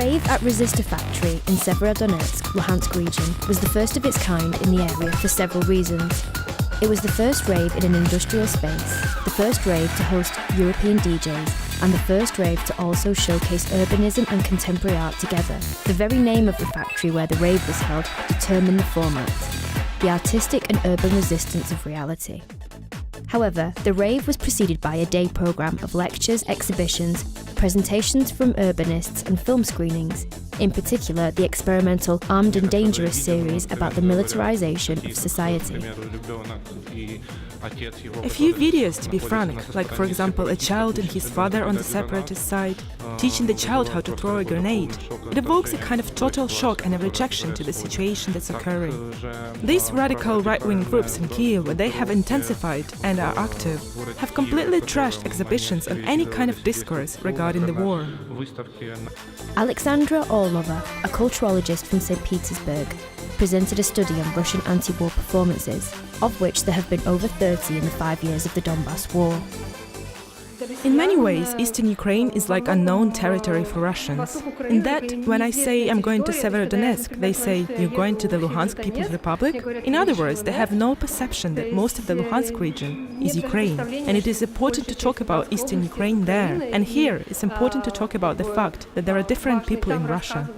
rave at Resistor factory in Severodonetsk, Luhansk region was the first of its kind in the area for several reasons. It was the first rave in an industrial space, the first rave to host European DJs, and the first rave to also showcase urbanism and contemporary art together. The very name of the factory where the rave was held determined the format, the artistic and urban resistance of reality. However, the rave was preceded by a day programme of lectures, exhibitions, presentations from urbanists and film screenings, in particular the experimental Armed and Dangerous series about the militarisation of society. A few videos, to be frank, like for example a child and his father on the separatist side, teaching the child how to throw a grenade. It evokes a kind of total shock and a rejection to the situation that's occurring. These radical right-wing groups in Kiev, where they have intensified and are active, have completely trashed exhibitions on any kind of discourse regarding the war. Alexandra Orlova, a culturologist from St. Petersburg, presented a study on Russian anti-war performances, of which there have been over 30 in the 5 years of the Donbass war. In many ways, Eastern Ukraine is like unknown territory for Russians. In that, when I say I'm going to Severodonetsk, they say, you're going to the Luhansk People's Republic? In other words, they have no perception that most of the Luhansk region is Ukraine, and it is important to talk about Eastern Ukraine there. And here, it's important to talk about the fact that there are different people in Russia.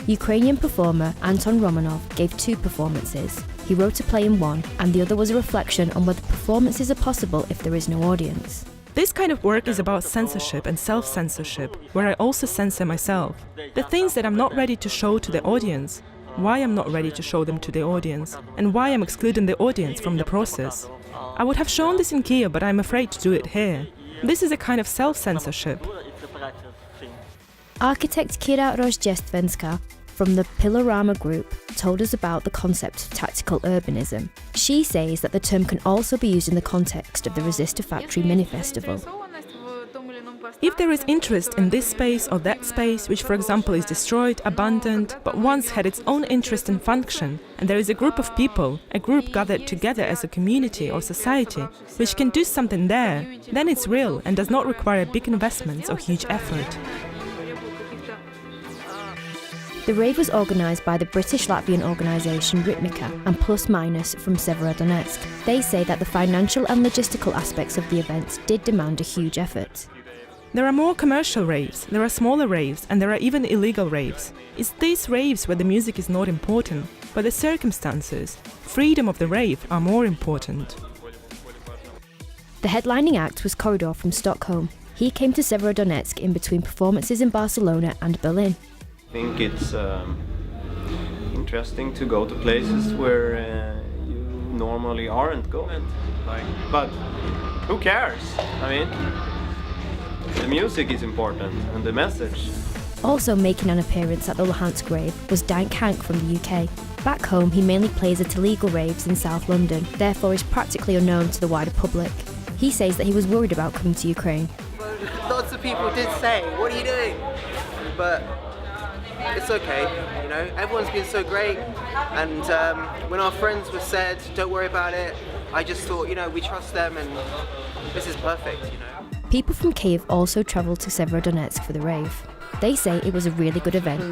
Ukrainian performer Anton Romanov gave 2 performances. He wrote a play in one, and the other was a reflection on whether performances are possible if there is no audience. This kind of work is about censorship and self-censorship, where I also censor myself. The things that I'm not ready to show to the audience, why I'm not ready to show them to the audience, and why I'm excluding the audience from the process. I would have shown this in Kiev, but I'm afraid to do it here. This is a kind of self-censorship. Architect Kira Rozhdestvenska from the Pilorama Group told us about the concept of tactical urbanism. She says that the term can also be used in the context of the Resistor Factory mini-festival. If there is interest in this space or that space, which for example is destroyed, abandoned, but once had its own interest and function, and there is a group of people, a group gathered together as a community or society, which can do something there, then it's real and does not require big investments or huge effort. The rave was organised by the British-Latvian organisation Rhythmika and Plus Minus from Severodonetsk. They say that the financial and logistical aspects of the events did demand a huge effort. There are more commercial raves, there are smaller raves, and there are even illegal raves. It's these raves where the music is not important, but the circumstances, freedom of the rave are more important. The headlining act was Corridor from Stockholm. He came to Severodonetsk in between performances in Barcelona and Berlin. I think it's interesting to go to places where you normally aren't going. But who cares? I mean, the music is important and the message. Also making an appearance at the Luhansk rave was Dank Hank from the UK. Back home, he mainly plays at illegal raves in South London, therefore is practically unknown to the wider public. He says that he was worried about coming to Ukraine. Lots of people did say, "What are you doing?" But it's okay, you know, everyone's been so great, and when our friends were said, don't worry about it, I just thought, you know, we trust them and this is perfect, you know. People from Kiev also travelled to Severodonetsk for the rave. They say it was a really good event.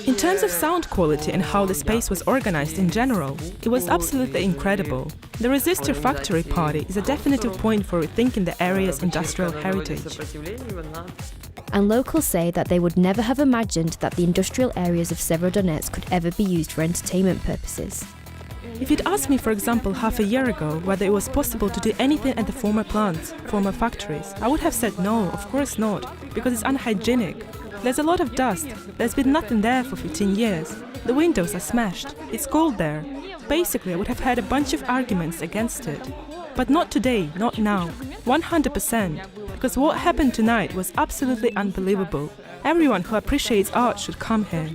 In terms of sound quality and how the space was organized in general, it was absolutely incredible. The Resistor Factory party is a definitive point for rethinking the area's industrial heritage. And locals say that they would never have imagined that the industrial areas of Severodonetsk could ever be used for entertainment purposes. If you'd asked me, for example, half a year ago whether it was possible to do anything at the former plants, former factories, I would have said no, of course not, because it's unhygienic. There's a lot of dust, there's been nothing there for 15 years, the windows are smashed, it's cold there. Basically, I would have had a bunch of arguments against it. But not today, not now, 100%, because what happened tonight was absolutely unbelievable. Everyone who appreciates art should come here.